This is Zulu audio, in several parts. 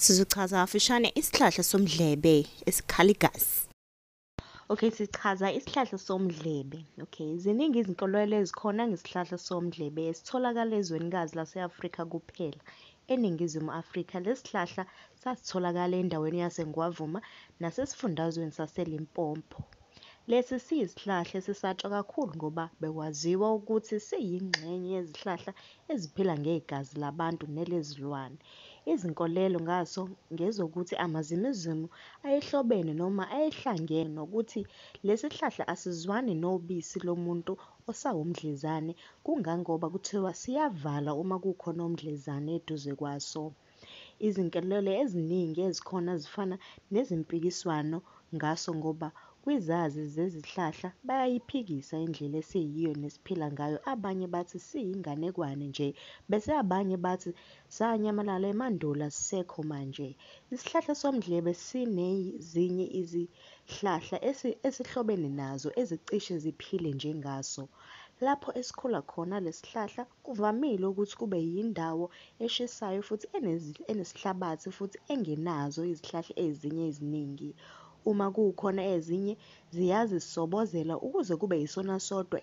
Sizochaza afishane isihlahla somdlebe esikhaligazi. Okay, sichaza isihlahla somdlebe. Okay, ziningi izinkolelo ezikhona ngesihlahla somdlebe esitholakala ezwenikazi lase-Afrika kuphela. ENingizimu Afrika lesi sihlahla sasitholakala endaweni yaseNgwavuma nasesifundazweni saseLimpopo. Lesi siyisihlahla esisatshwa kakhulu ngoba bekwaziwa ukuthi siyingxenye yezihlahla eziphila ngegazi labantu nelezilwane. Izinkolelo ngaso ngezokuthi amazimuzimu ayehlobene noma ayehlangene nokuthi lesi sihlahla asizwani nobisi lomuntu osawumdlezane, kungangoba kuthiwa siyavala uma kukhona umdlezane eduze kwaso. Izinkolelo eziningi ezikhona zifana nezimpikiswano ngaso ngoba kwizazi zezihlahla bayayiphikisa indlela esiyiyo nesiphila ngayo. Abanye bathi siyinganekwane nje, bese abanye bathi sanyamalala emandulo asisekho manje. Isihlahla somdlebe sinezinye izihlahla esihlobene nazo ezicishe ziphile njengaso. Lapho esikhula khona lesi sihlahla kuvamile ukuthi kube yindawo eshisayo futhi enesihlabathi futhi engenazo izihlahla ezinye eziningi. Uma kukhona ezinye ziyazisobozela ukuze kube yisona sodwa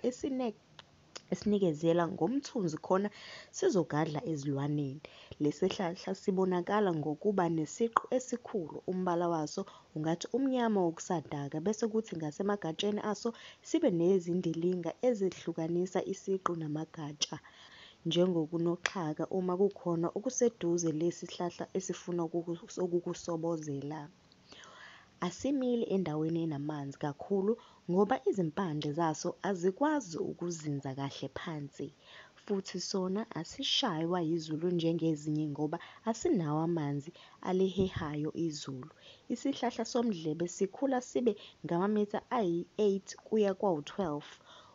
esinikezela ngomthunzi khona sizogadla ezilwaneni. Lesi sihlahla sibonakala ngokuba nesiqu esikhulu, umbala waso ungathi umnyama wokusadaka, bese kuthi ngasemagatsheni aso sibe nezindilinga ezehlukanisa isiqu namagatsha. Njengokunoxhaka uma kukhona okuseduze lesi sihlahla esifuna ukukusobozela. Asimili endaweni enamanzi kakhulu ngoba izimpande zaso azikwazi ukuzinza kahle phansi, futhi sona asishaywa izulu njengezinye ngoba asinawo amanzi alihehayo izulu. Isihlahla somdlebe sikhula sibe ngamamitha ayi-8 kuya kwawu-12.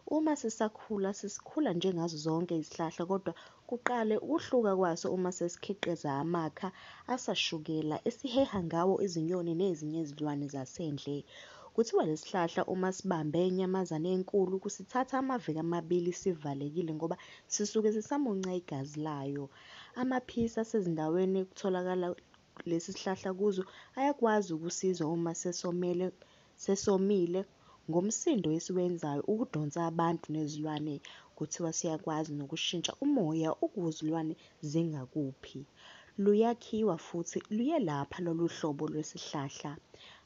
Uma sisakhula sikhula njengazo zonke izihlahla kodwa kuqale ukuhluka kwaso uma sesikhiqiza amakha asashukela esiheha ngawo izinyoni nezinye izilwane zasendle. Kuthiwa lesi sihlahla uma sibambe inyamazane enkulu kusithatha amaviki amabili sivalekile ngoba sisuke sisamunca igazi layo. Amaphisi asezindaweni ekutholakala lesi sihlahla kuzo ayakwazi ukusiza uma sesomile ngomsindo esiwenzayo ukudonsa abantu nezilwane. Kuthiwa siyakwazi nokushintsha umoya ukuzilwane zingakuphi. Luyakhiwa futhi luyelapha lolu hlobo lwesihlahla.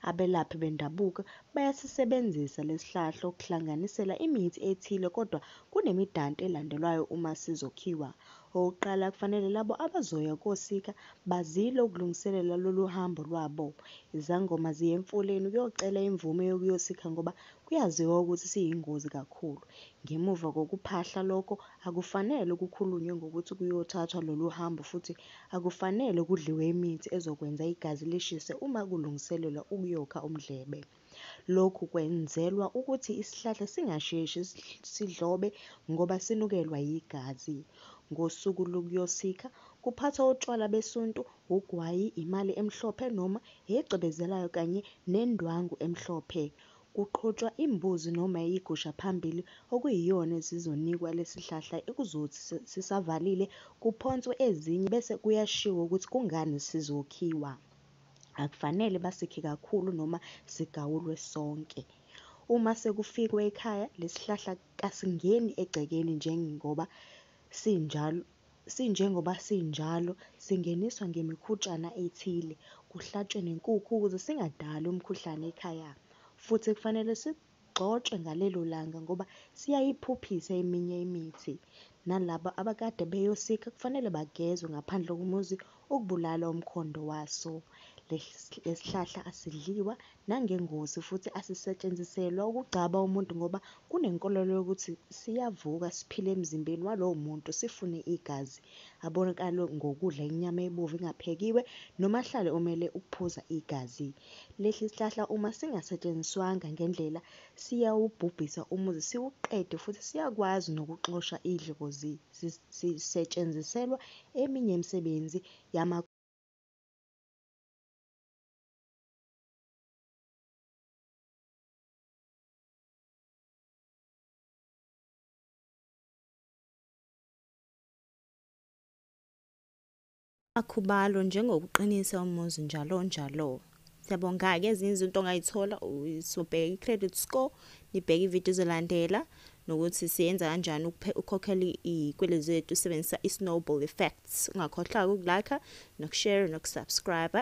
Abelaphi bendabuko bayasisebenzisa lesi sihlahla ukuhlanganisela imithi ethile kodwa kunemidanti elandelwayo uma sizokhiwa. Okokuqala, kufanele labo abazoya kosika bazile ukulungiselela lolu hambo lwabo. Izangoma ziya emfuleni ukuyocela imvume yokuyosika ngoba kuyaziwa ukuthi siyingozi kakhulu. Ngemuva kokuphahla lokho akufanele kukhulunywe ngokuthi kuyothathwa lolu hambo futhi akufanele kudliwe imithi ezokwenza igazi lishise uma kulungiselelwa ukuyokha umdlebe. Lokhu kwenzelwa ukuthi isihlahla singasheshi sidlobe ngoba sinukelwa yigazi. Ngosuku lokuyosika kuphathwa utshwala besintu, ugwayi, imali emhlophe noma egcebezelayo kanye nendwangu emhlophe. Kuqhutshwa imbuzi noma igusha phambili okuyiyona ezizonikwa lesi sihlahla ekuzothi sisavalile kuphonswe ezinye bese kuyashiwo ukuthi kungani sizokhiwa. Akufanele basikhe kakhulu noma sigawulwe sonke. Uma sekufikwe ekhaya lesi sihlahla kasingeni egcekeni njengoba sinjalo singeniswa ngemikhutshana ethile, kuhlatshwe nenkukhu ukuze singadali umkhuhlane ekhaya. Futhi kufanele sigxotshwe ngalelo langa ngoba siyayiphuphisa eminye imithi. Nalabo abakade beyosika kufanele bagezwe ngaphandle komuzi ukubulala umkhondo waso. Lesi sihlahla asidliwa nangengozi futhi asisetshenziselwa ukugcaba umuntu ngoba kunenkolelo yokuthi siyavuka siphile emzimbeni walowo muntu sifune igazi, abonakale ngokudla inyama ebovu engaphekiwe noma ahlale omele ukuphuza igazi. Lesi sihlahla uma singasetshenziswanga ngendlela siyawubhubhisa umuzi siwuqede futhi siyakwazi nokuxosha idlozi sisetshenziselwa eminye imisebenzi akhubalo njengokuqinisa umuzi njalo njalo. Siyabonga-ke ezinye izinto ongayithola sobheka i-credit score, nibheke ividiyo ezolandela nokuthi siyenza kanjani ukukhokhela iy'kweletu zethu usebenzisa i-snowball effects. Ungakhohlwa ukulike, nokushare, nokusubscribe.